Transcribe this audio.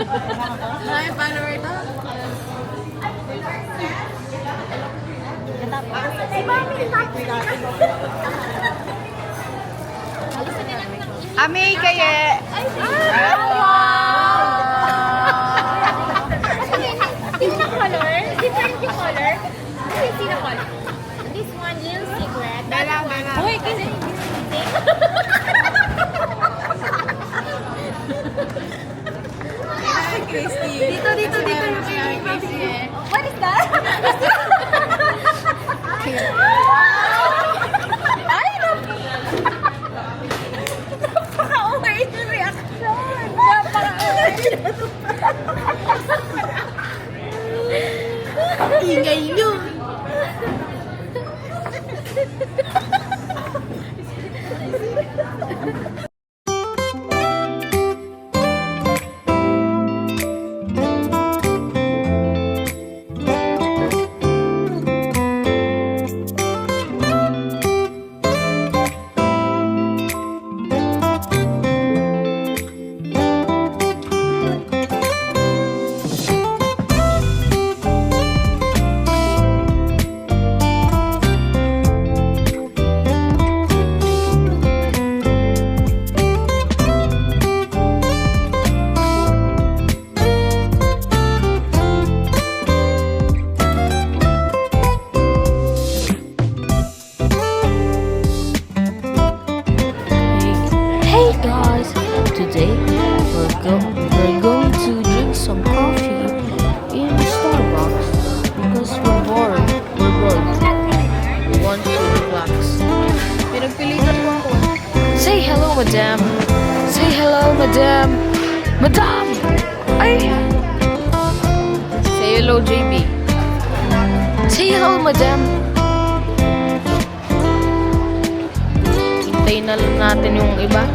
Ay, follower to. Si Mami, Ami, kaya. Tina color? Different yung color? Ano yung Tina color? This one, little secret. Dala. Uy, kasi Christy. Dito. What is that? Ay, napaka-over yung reaction. Ingay nyo. Hey guys, today we're going to drink some coffee in Starbucks because we're bored. We want to relax. Pinagpilitan mo ako. Say hello, madam. Say hello, madam. Madam! Ay! Say hello, JB. Say hello, madam. Hintayin na lang natin yung iba.